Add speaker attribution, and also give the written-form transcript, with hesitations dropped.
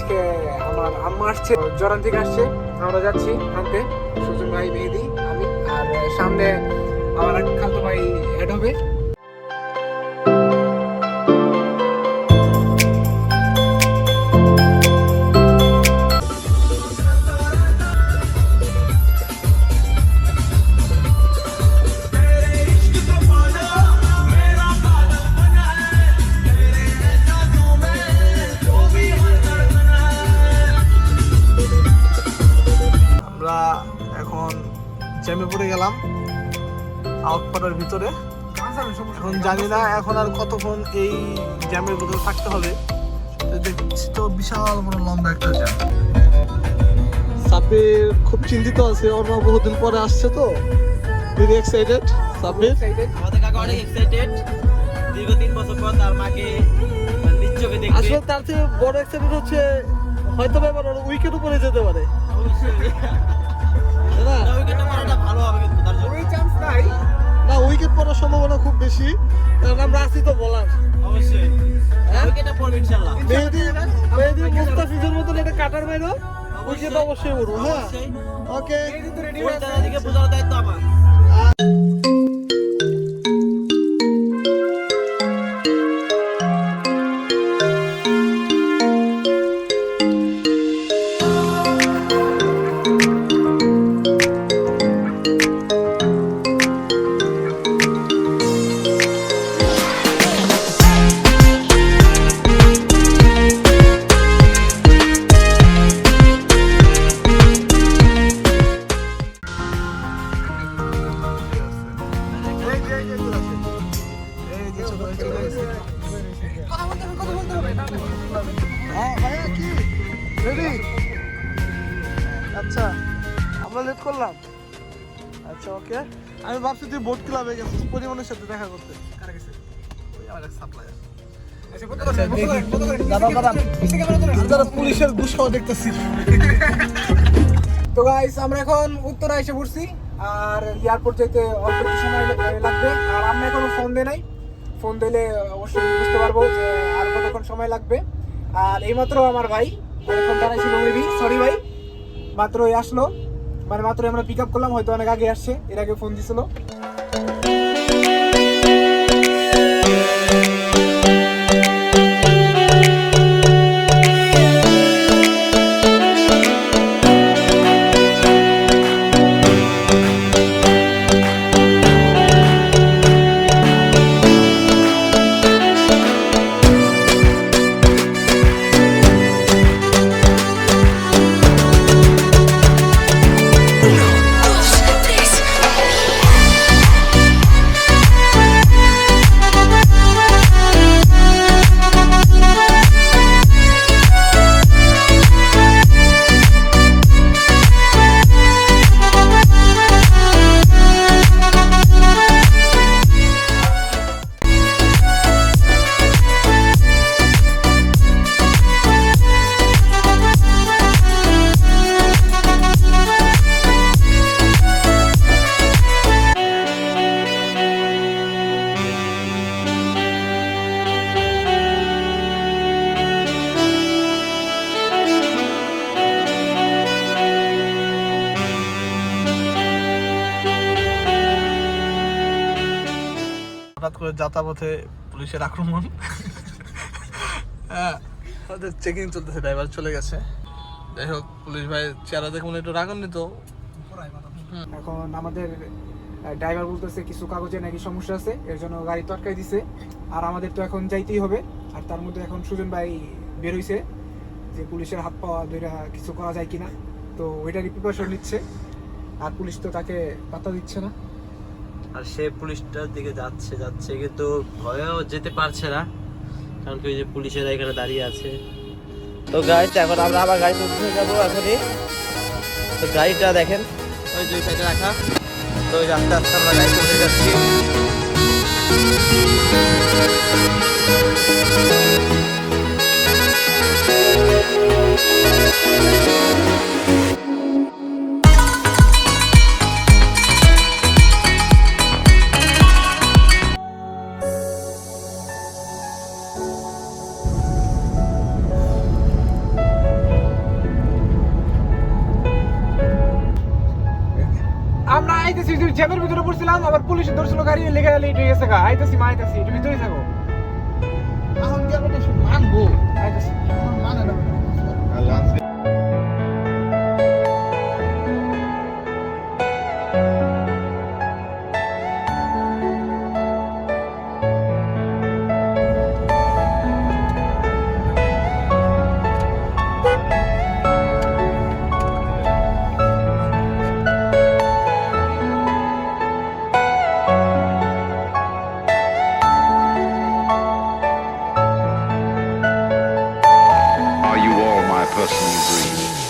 Speaker 1: আজকে আমার আম্মা আসছে, জরান থেকে আসছে, আমরা যাচ্ছি আনতে। সুজন ভাই, মেহেদি, আমি, আর সামনে আমার এক খালতো ভাই অ্যাড হবে।
Speaker 2: এখন জ্যামে পড়ে গেলাম আউটপাড়ার ভিতরে। এখন জানি না এখন আর কতক্ষণ এই জ্যামের ভিতরে থাকতে হবে। দেখছি তো বিশাল বড় লম্বা একটা জ্যাম। সাব্বির খুব চিন্তিত আছে, ওর মা বহুদিন পরে আসছে তো। Very excited Sabbir.
Speaker 3: আমাদের কাকা অনেক এক্সাইটেড, দীর্ঘ 3 বছর পর তার মাকে নিজ চোখে দেখবে।
Speaker 2: আসলে তার চেয়ে বড় এক্সাইটেড হচ্ছে হয়তো এবার ওর উইকেট উপরে যেতে পারে। না, উইকেট পড়ার সম্ভাবনা খুব বেশি, কারণ আমরা আছি তো বলার।
Speaker 3: অবশ্যই উইকেটটা পড়বে ইনশাআল্লাহ।
Speaker 2: মেহেদি মুস্তাফিজের মতন একটা কাটার বাইরো উইকেট অবশ্যই পড়বো। হ্যাঁ, ওকে।
Speaker 3: দিকে বোঝানোর দায়িত্ব আমার।
Speaker 2: আচ্ছা, আমরা লেট করলাম। আচ্ছা, ওকে। আমি ভাবছি তুই বোট ক্লাবে গেছিস পরিমণের সাথে দেখা করতে। পুলিশের গুসাও দেখতেছি।
Speaker 1: তো গাইস, আমরা এখন উত্তরা এসে পড়ছি, আর এয়ারপোর্ট যেতে অল্প কিছু সময় লাগবে। আর আমরা এখনো ফোন দেই নাই, ফোন দিলে অবশ্যই বুঝতে পারবো যে আর কতক্ষণ সময় লাগবে। আর এইমাত্র আমার ভাই ফোন জানাইছিল, মেবি সরি ভাই, মাত্রই আসলো, মানে মাত্রই আমরা পিক আপ করলাম, হয়তো অনেক আগে আসছে, এর আগে ফোন দিছিল।
Speaker 2: হঠাৎ করে যাতাপথে পুলিশের আক্রমণ। হ্যাঁ, আমাদের চেকিং চলতেছে, ড্রাইভার চলে গেছে। যাই হোক, পুলিশ ভাই চেহারা দেখে মনে একটু রাগান্বিত।
Speaker 1: এখন আমাদের ড্রাইভার বলতেছে কিছু কাগজে নাকি সমস্যা আছে, এর জন্য গাড়ি তো আটকাই দিছে। আর আমাদের তো এখন যাইতেই হবে। আর তার মধ্যে এখন সুজন ভাই বের হইছে যে পুলিশের হাত পাওয়া ধরে কিছু করা যায় কিনা, তো ওইটারই প্রিপারেশন নিচ্ছে। আর পুলিশ তো তাকে পাত্তা দিচ্ছে না,
Speaker 3: আর সে পুলিশটার দিকে যাচ্ছে কিন্তু ভয়েও যেতে পারছে না, কারণ কি যে পুলিশেরা এখানে দাঁড়িয়ে আছে। তো গাইস, এখন আমরা আবার গাড়িতে উঠে যাবো এখনই। তো গাড়িটা দেখেন ওই দুই সাইডে রাখা, তো ওই আস্তে আস্তে আমরা গাড়িতে উঠে যাচ্ছি।
Speaker 1: জ্যামের ভিতরে পড়ছিলাম, আবার পুলিশ ধরছিল গাড়ি লেগে লেট হয়ে গেছে গা। আইতাছি মা আইতাছি, একটু ভিতরেই থাকো।
Speaker 2: এখন কি আমরা সব মানবো?
Speaker 1: আইতাছি।
Speaker 2: এখন মানে না।
Speaker 4: Are you all my personal dreams?